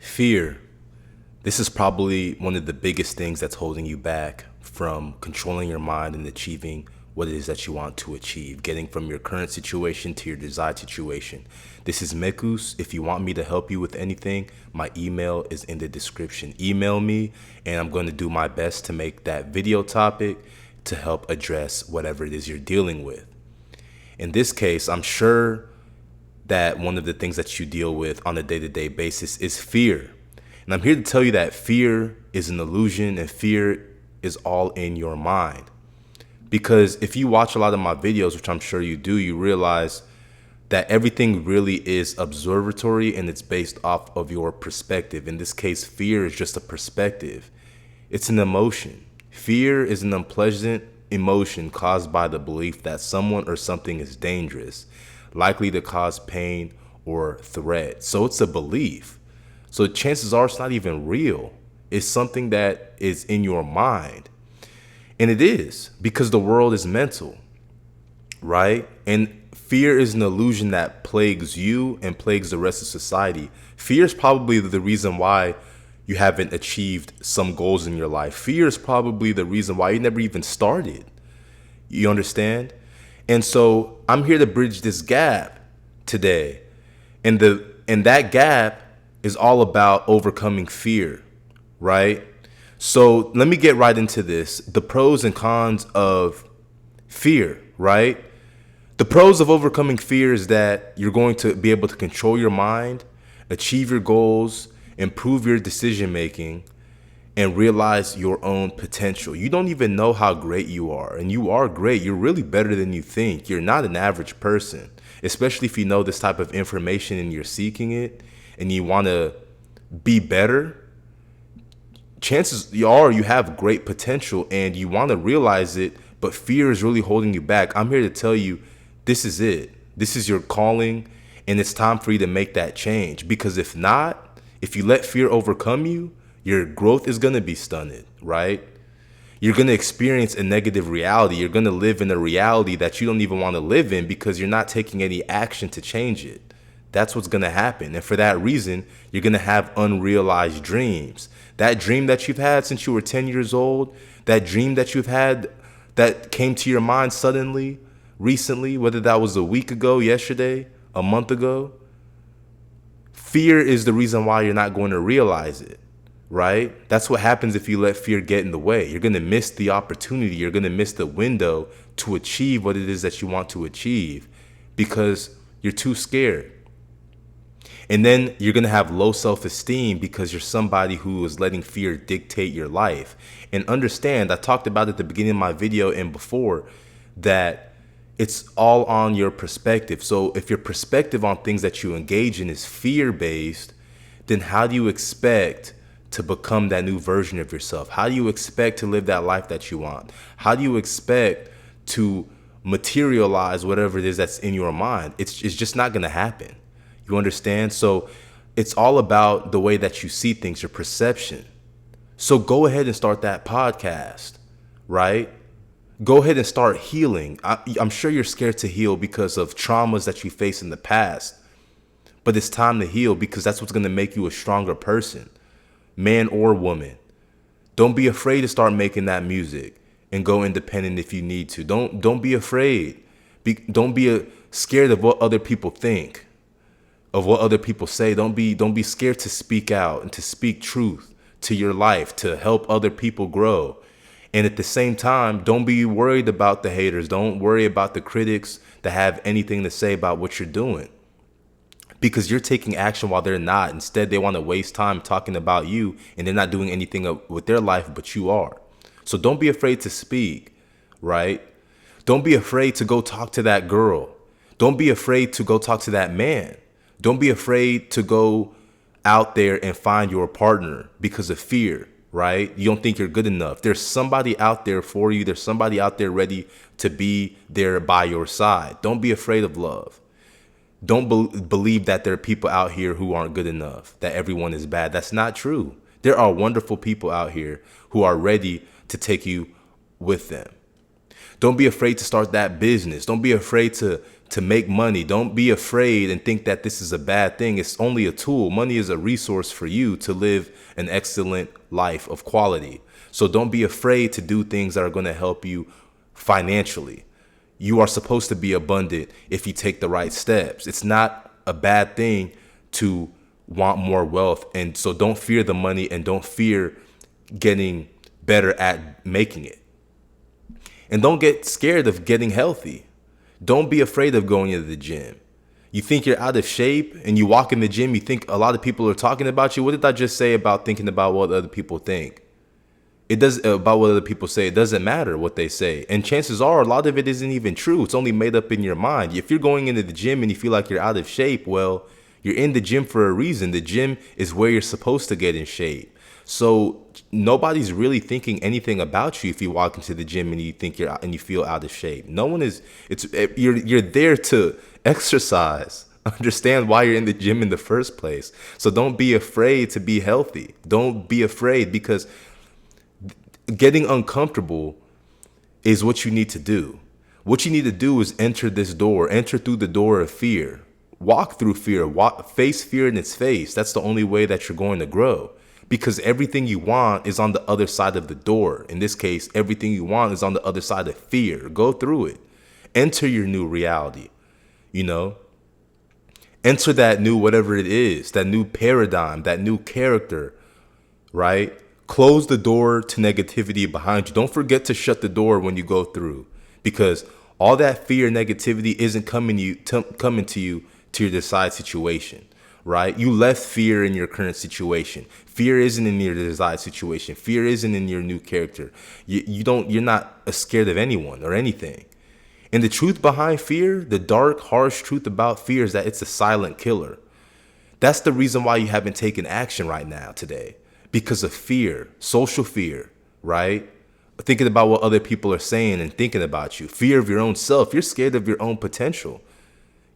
Fear. This is probably one of the biggest things that's holding you back from controlling your mind and achieving what it is that you want to achieve, getting from your current situation to your desired situation. This is Mekus. If you want me to help you with anything, my email is in the description. Email me, and I'm going to do my best to make that video topic to help address whatever it is you're dealing with. In this case, I'm sure that one of the things that you deal with on a day-to-day basis is fear. And I'm here to tell you that fear is an illusion and fear is all in your mind. Because if you watch a lot of my videos, which I'm sure you do, you realize that everything really is observatory and it's based off of your perspective. In this case, fear is just a perspective. It's an emotion. Fear is an unpleasant emotion caused by the belief that someone or something is dangerous, likely to cause pain or threat. So it's a belief. So chances are it's not even real. It's something that is in your mind. And it is, because the world is mental, right? And fear is an illusion that plagues you and plagues the rest of society. Fear is probably the reason why you haven't achieved some goals in your life. Fear is probably the reason why you never even started. You understand? And so I'm here to bridge this gap today. And that gap is all about overcoming fear, right? So let me get right into this. The pros and cons of fear, right? The pros of overcoming fear is that you're going to be able to control your mind, achieve your goals, improve your decision making, and realize your own potential. You don't even know how great you are, and you are great. You're really better than you think. You're not an average person, especially if you know this type of information and you're seeking it and you want to be better. Chances are you have great potential and you want to realize it, but fear is really holding you back. I'm here to tell you, this is it. This is your calling, and it's time for you to make that change. Because if not, if you let fear overcome you, your growth is going to be stunted, right? You're going to experience a negative reality. You're going to live in a reality that you don't even want to live in because you're not taking any action to change it. That's what's going to happen. And for that reason, you're going to have unrealized dreams. That dream that you've had since you were 10 years old, that dream that you've had that came to your mind suddenly, recently, whether that was a week ago, yesterday, a month ago, fear is the reason why you're not going to realize it, right? That's what happens if you let fear get in the way. You're going to miss the opportunity. You're going to miss the window to achieve what it is that you want to achieve because you're too scared. And then you're going to have low self-esteem because you're somebody who is letting fear dictate your life. And understand, I talked about at the beginning of my video and before, that it's all on your perspective. So if your perspective on things that you engage in is fear-based, then how do you expect to become that new version of yourself? How do you expect to live that life that you want? How do you expect to materialize whatever it is that's in your mind? It's just not going to happen. You understand? So it's all about the way that you see things, your perception. So go ahead and start that podcast, right? Go ahead and start healing. I'm sure you're scared to heal because of traumas that you faced in the past. But it's time to heal because that's what's going to make you a stronger person, man or woman. Don't be afraid to start making that music and go independent if you need to. Don't be afraid. Don't be scared of what other people think, of what other people say. Don't be scared to speak out and to speak truth to your life, to help other people grow. And at the same time, don't be worried about the haters. Don't worry about the critics that have anything to say about what you're doing, because you're taking action while they're not. Instead, they want to waste time talking about you and they're not doing anything with their life, but you are. So don't be afraid to speak, right? Don't be afraid to go talk to that girl. Don't be afraid to go talk to that man. Don't be afraid to go out there and find your partner because of fear, right? You don't think you're good enough. There's somebody out there for you. There's somebody out there ready to be there by your side. Don't be afraid of love. Don't believe that there are people out here who aren't good enough, that everyone is bad. That's not true. There are wonderful people out here who are ready to take you with them. Don't be afraid to start that business. Don't be afraid to to make money. Don't be afraid and think that this is a bad thing. It's only a tool. Money is a resource for you to live an excellent life of quality. So don't be afraid to do things that are going to help you financially. You are supposed to be abundant if you take the right steps. It's not a bad thing to want more wealth. And so don't fear the money and don't fear getting better at making it. And don't get scared of getting healthy. Don't be afraid of going into the gym. You think you're out of shape and you walk in the gym, you think a lot of people are talking about you. What did I just say about thinking about what other people think? It does about what other people say. It doesn't matter what they say. And chances are a lot of it isn't even true. It's only made up in your mind. If you're going into the gym and you feel like you're out of shape, well, you're in the gym for a reason. The gym is where you're supposed to get in shape. So nobody's really thinking anything about you if you walk into the gym and you think you're out and you feel out of shape. No one is. You're there to exercise. Understand why you're in the gym in the first place. So don't be afraid to be healthy. Don't be afraid, because getting uncomfortable is what you need to do. What you need to do is enter this door. Enter through the door of fear. Walk through fear. Face fear in its face. That's the only way that you're going to grow. Because everything you want is on the other side of the door. In this case, everything you want is on the other side of fear. Go through it. Enter your new reality. Enter that new whatever it is, that new paradigm, that new character, right? Close the door to negativity behind you. Don't forget to shut the door when you go through, because all that fear, negativity isn't coming to you to your desired situation. Right? You left fear in your current situation. Fear isn't in your desired situation. Fear isn't in your new character. You're not scared of anyone or anything. And the truth behind fear, the dark, harsh truth about fear, is that it's a silent killer. That's the reason why you haven't taken action right now today, because of fear, social fear, right? Thinking about what other people are saying and thinking about you. Fear of your own self. You're scared of your own potential.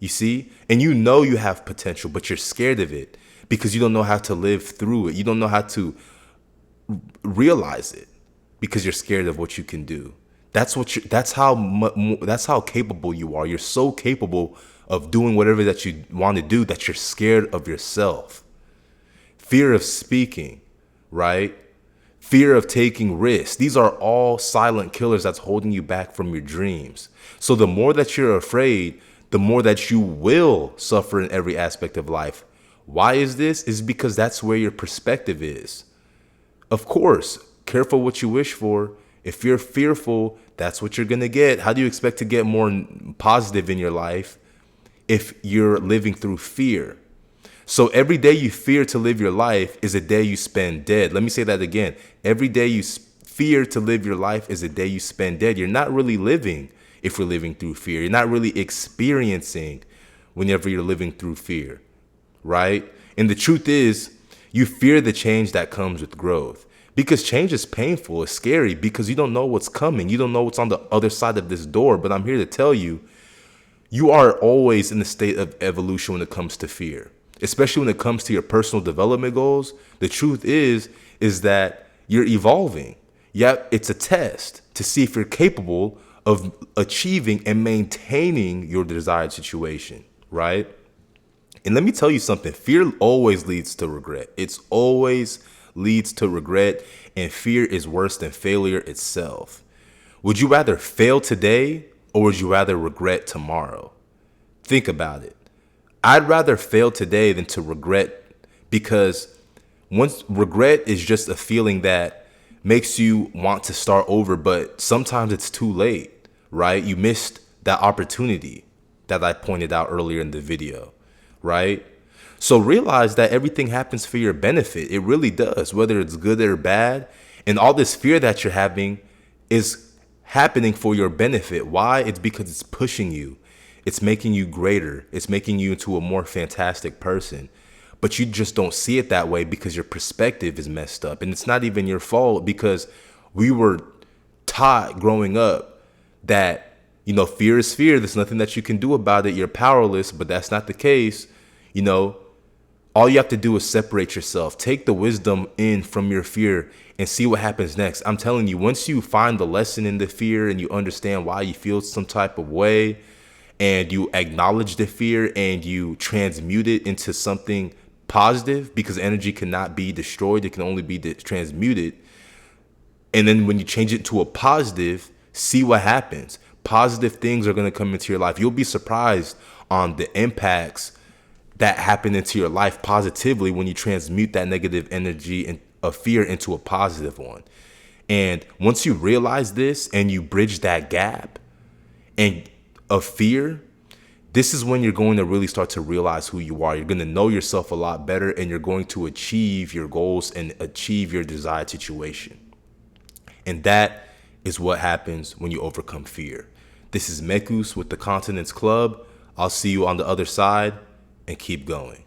You see? And you know you have potential, but you're scared of it because you don't know how to live through it. You don't know how to realize it because you're scared of what you can do. That's how capable you are. You're so capable of doing whatever that you want to do that you're scared of yourself. Fear of speaking, right? Fear of taking risks. These are all silent killers that's holding you back from your dreams. So the more that you're afraid, the more that you will suffer in every aspect of life. Why is this? Is because that's where your perspective is. Of course, careful what you wish for. If you're fearful, that's what you're going to get. How do you expect to get more positive in your life if you're living through fear? So every day you fear to live your life is a day you spend dead. Let me say that again. Every day you fear to live your life is a day you spend dead. You're not really living if you're living through fear. You're not really experiencing whenever you're living through fear, right? And the truth is, you fear the change that comes with growth, because change is painful, it's scary, because you don't know what's coming. You don't know what's on the other side of this door. But I'm here to tell you, you are always in a state of evolution when it comes to fear, especially when it comes to your personal development goals. The truth is that you're evolving. Yep, it's a test to see if you're capable of achieving and maintaining your desired situation, right? And let me tell you something. Fear always leads to regret. It's always leads to regret, and fear is worse than failure itself. Would you rather fail today, or would you rather regret tomorrow? Think about it. I'd rather fail today than to regret, because once regret is just a feeling that makes you want to start over, but sometimes it's too late, right? You missed that opportunity that I pointed out earlier in the video, right? So realize that everything happens for your benefit. It really does, whether it's good or bad. And all this fear that you're having is happening for your benefit. Why? It's because it's pushing you. It's making you greater. It's making you into a more fantastic person. But you just don't see it that way because your perspective is messed up. And it's not even your fault, because we were taught growing up that, fear is fear. There's nothing that you can do about it. You're powerless, but that's not the case. All you have to do is separate yourself. Take the wisdom in from your fear and see what happens next. I'm telling you, once you find the lesson in the fear and you understand why you feel some type of way, and you acknowledge the fear and you transmute it into something positive, because energy cannot be destroyed, it can only be transmuted. And then when you change it to a positive, see what happens. Positive things are going to come into your life. You'll be surprised on the impacts that happen into your life positively when you transmute that negative energy and of fear into a positive one. And once you realize this and you bridge that gap and of fear, this is when you're going to really start to realize who you are. You're going to know yourself a lot better, and you're going to achieve your goals and achieve your desired situation. And that is what happens when you overcome fear. This is Mekus with the Continence Club. I'll see you on the other side, and keep going.